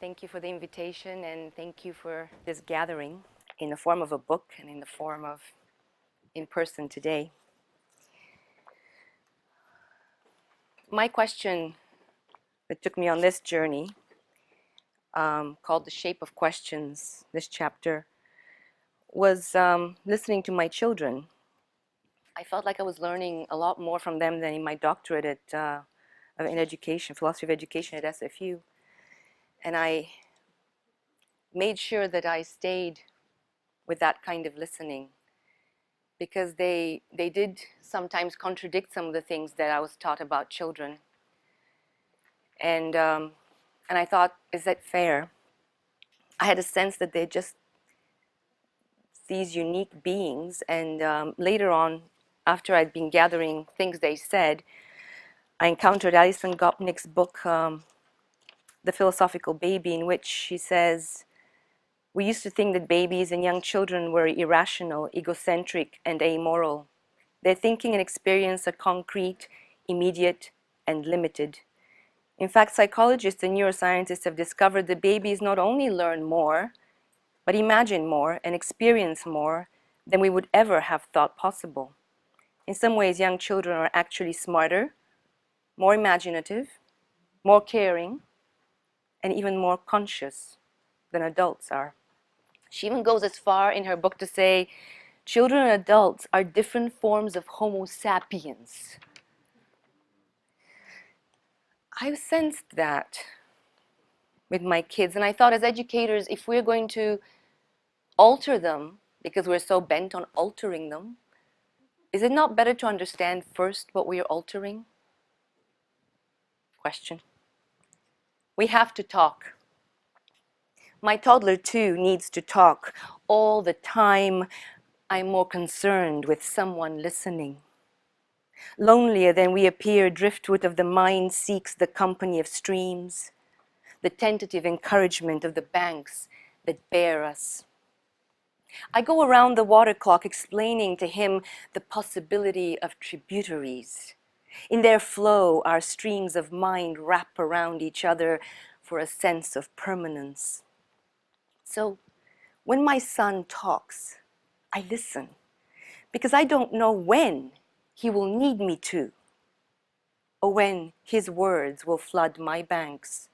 Thank you for the invitation, and thank you for this gathering in the form of a book and in the form of in person today. My question that took me on this journey, called The Shape of Questions, this chapter, was listening to my children. I felt like I was learning a lot more from them than in my doctorate in education, philosophy of education at SFU. And I made sure that I stayed with that kind of listening, because they did sometimes contradict some of the things that I was taught about children. And I thought, is that fair? I had a sense that they're just these unique beings. And later on, after I'd been gathering things they said, I encountered Alison Gopnik's book, The Philosophical Baby, in which she says, we used to think that babies and young children were irrational, egocentric, and amoral. Their thinking and experience are concrete, immediate, and limited. In fact, psychologists and neuroscientists have discovered that babies not only learn more, but imagine more and experience more than we would ever have thought possible. In some ways, young children are actually smarter, more imaginative, more caring, and even more conscious than adults are. She even goes as far in her book to say, children and adults are different forms of Homo sapiens. I sensed that with my kids, and I thought, as educators, if we're going to alter them, because we're so bent on altering them, is it not better to understand first what we are altering? Question. We have to talk. My toddler, too, needs to talk all the time. I'm more concerned with someone listening. Lonelier than we appear, driftwood of the mind seeks the company of streams, the tentative encouragement of the banks that bear us. I go around the water clock explaining to him the possibility of tributaries. In their flow, our streams of mind wrap around each other for a sense of permanence. So, when my son talks, I listen, because I don't know when he will need me to, or when his words will flood my banks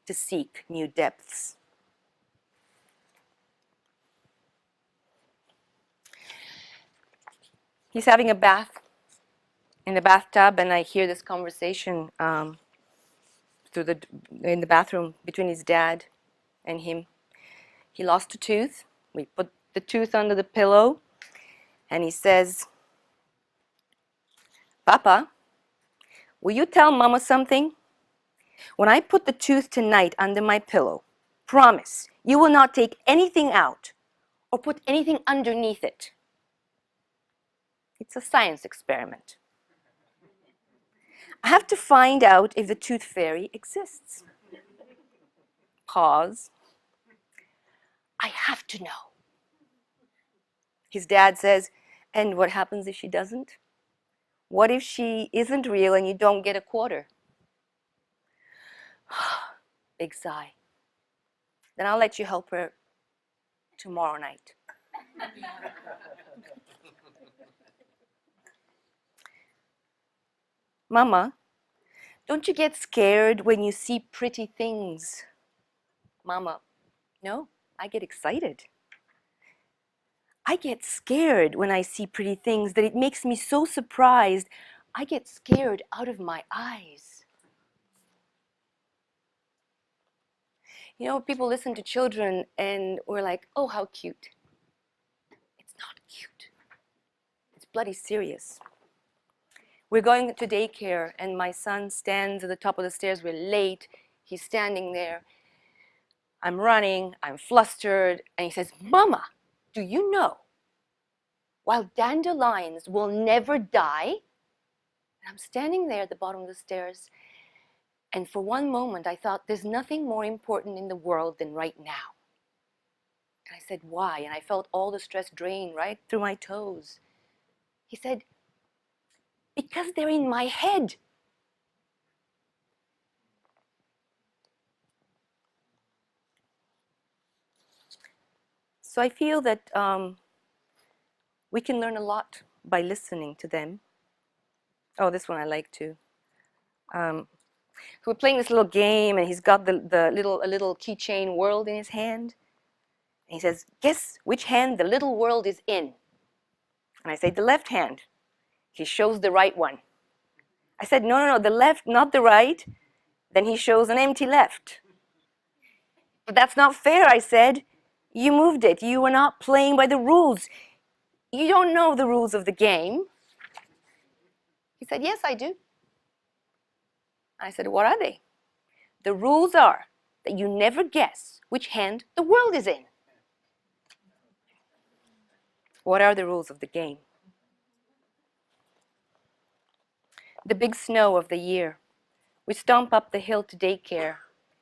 to seek new depths. He's having a bath in the bathtub, and I hear this conversation in the bathroom between his dad and him. He lost a tooth. We put the tooth under the pillow, and he says, Papa, will you tell Mama something? When I put the tooth tonight under my pillow, promise you will not take anything out or put anything underneath it. It's a science experiment. I have to find out if the tooth fairy exists. Pause. I have to know. His dad says, and what happens if she doesn't? What if she isn't real and you don't get a quarter? Big sigh. Then I'll let you help her tomorrow night. Mama, don't you get scared when you see pretty things? Mama, no, I get excited. I get scared when I see pretty things that it makes me so surprised, I get scared out of my eyes. You know, people listen to children and we're like, oh, how cute. It's not cute. It's bloody serious. We're going to daycare and my son stands at the top of the stairs. We're late. He's standing there. I'm running. I'm flustered. And he says, Mama, do you know, while dandelions will never die, and I'm standing there at the bottom of the stairs, and for one moment I thought, there's nothing more important in the world than right now. And I said, why? And I felt all the stress drain right through my toes. He said, because they're in my head. So I feel that we can learn a lot by listening to them. Oh, this one I like too. So we're playing this little game, and he's got a little keychain world in his hand. And he says, guess which hand the little world is in? And I say, the left hand. He shows the right one. I said, no, the left, not the right. Then he shows an empty left. But that's not fair, I said. You moved it. You were not playing by the rules. You don't know the rules of the game. He said, yes, I do. I said, what are they? The rules are that you never guess which hand the world is in. What are the rules of the game? The big snow of the year. We stomp up the hill to daycare.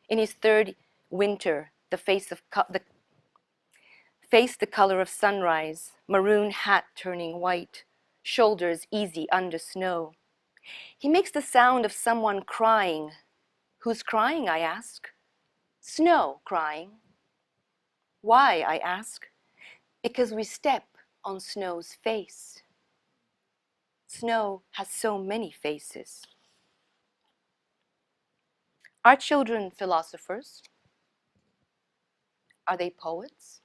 In his third winter, the face the color of sunrise, maroon hat turning white, shoulders easy under snow. He makes the sound of someone crying. Who's crying, I ask. Snow crying. Why, I ask. Because we step on snow's face. Snow has so many faces. Are children philosophers? Are they poets?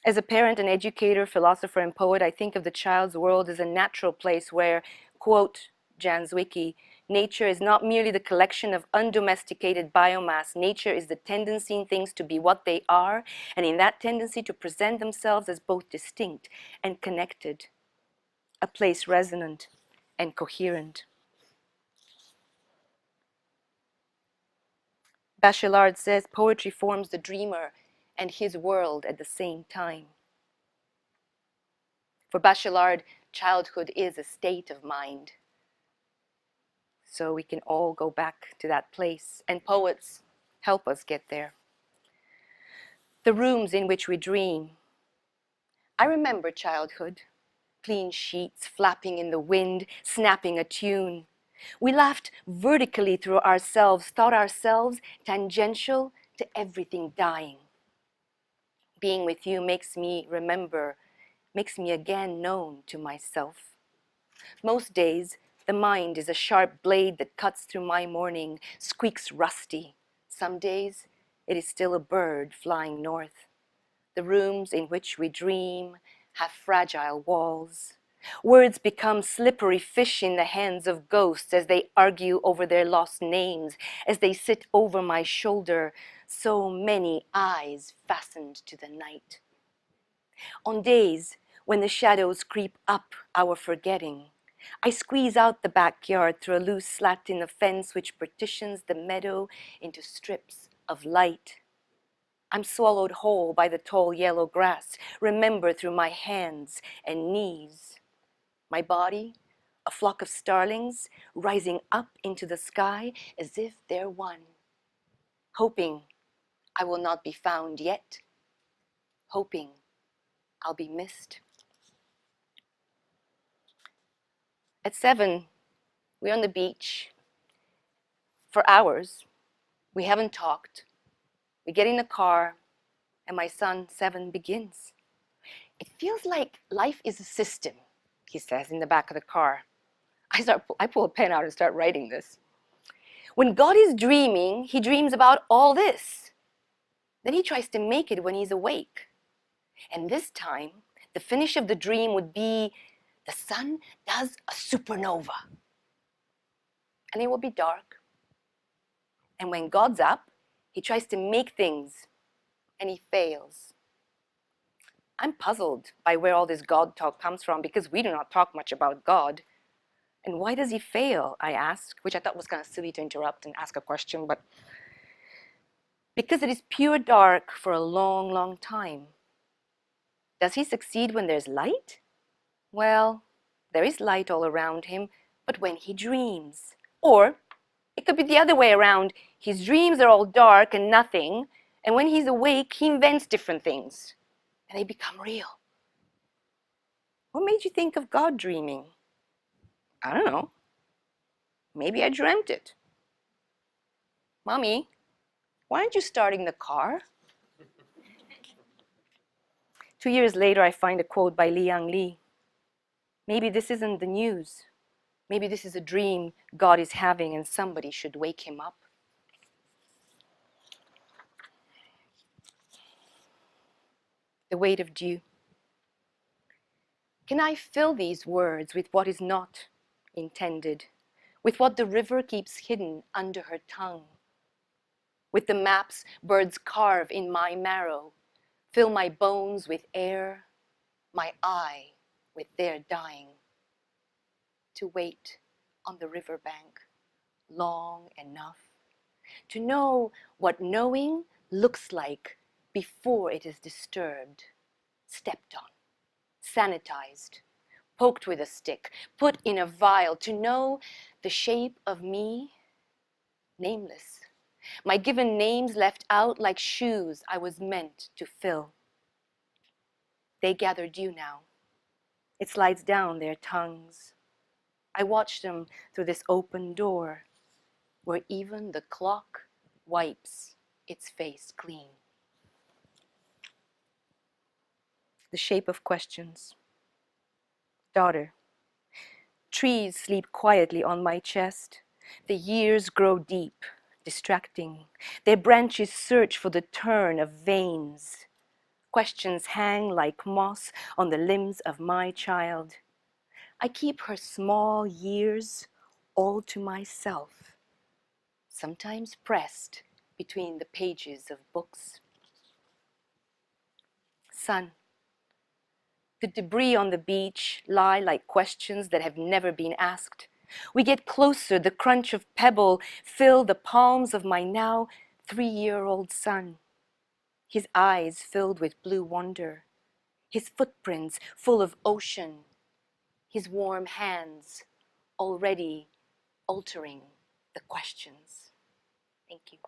As a parent and educator, philosopher, and poet, I think of the child's world as a natural place where, quote Jan's Wiki, nature is not merely the collection of undomesticated biomass. Nature is the tendency in things to be what they are, and in that tendency to present themselves as both distinct and connected, a place resonant and coherent. Bachelard says poetry forms the dreamer and his world at the same time. For Bachelard, childhood is a state of mind. So we can all go back to that place, and poets help us get there. The rooms in which we dream. I remember childhood, clean sheets flapping in the wind, snapping a tune. We laughed vertically through ourselves, thought ourselves tangential to everything dying. Being with you makes me remember, makes me again known to myself. Most days, the mind is a sharp blade that cuts through my morning, squeaks rusty. Some days, it is still a bird flying north. The rooms in which we dream have fragile walls. Words become slippery fish in the hands of ghosts as they argue over their lost names, as they sit over my shoulder, so many eyes fastened to the night. On days when the shadows creep up our forgetting, I squeeze out the backyard through a loose slat in the fence which partitions the meadow into strips of light. I'm swallowed whole by the tall yellow grass, remember through my hands and knees. My body, a flock of starlings rising up into the sky as if they're one. Hoping I will not be found yet. Hoping I'll be missed. At 7, we're on the beach for hours. We haven't talked. We get in the car, and my son, 7, begins. It feels like life is a system, he says in the back of the car. I pull a pen out and start writing this. When God is dreaming, he dreams about all this. Then he tries to make it when he's awake. And this time, the finish of the dream would be the sun does a supernova. And it will be dark. And when God's up, he tries to make things, and he fails. I'm puzzled by where all this God talk comes from, because we do not talk much about God. And why does he fail, I ask, which I thought was kind of silly to interrupt and ask a question, but because it is pure dark for a long, long time. Does he succeed when there's light? Well, there is light all around him, but when he dreams. Or it could be the other way around. His dreams are all dark and nothing, and when he's awake, he invents different things, and they become real. What made you think of God dreaming? I don't know. Maybe I dreamt it. Mommy, why aren't you starting the car? 2 years later, I find a quote by Liang Li. Maybe this isn't the news. Maybe this is a dream God is having and somebody should wake him up. The weight of dew. Can I fill these words with what is not intended, with what the river keeps hidden under her tongue, with the maps birds carve in my marrow, fill my bones with air, my eye with their dying, to wait on the riverbank long enough, to know what knowing looks like before it is disturbed, stepped on, sanitized, poked with a stick, put in a vial, to know the shape of me, nameless, my given names left out like shoes I was meant to fill. They gather dew now. It slides down their tongues. I watch them through this open door, where even the clock wipes its face clean. The shape of questions. Daughter, trees sleep quietly on my chest. The years grow deep, distracting. Their branches search for the turn of veins. Questions hang like moss on the limbs of my child. I keep her small years all to myself, sometimes pressed between the pages of books. Sun. The debris on the beach lie like questions that have never been asked. We get closer, the crunch of pebble fill the palms of my now 3-year-old son. His eyes filled with blue wonder, his footprints full of ocean, his warm hands already altering the questions. Thank you.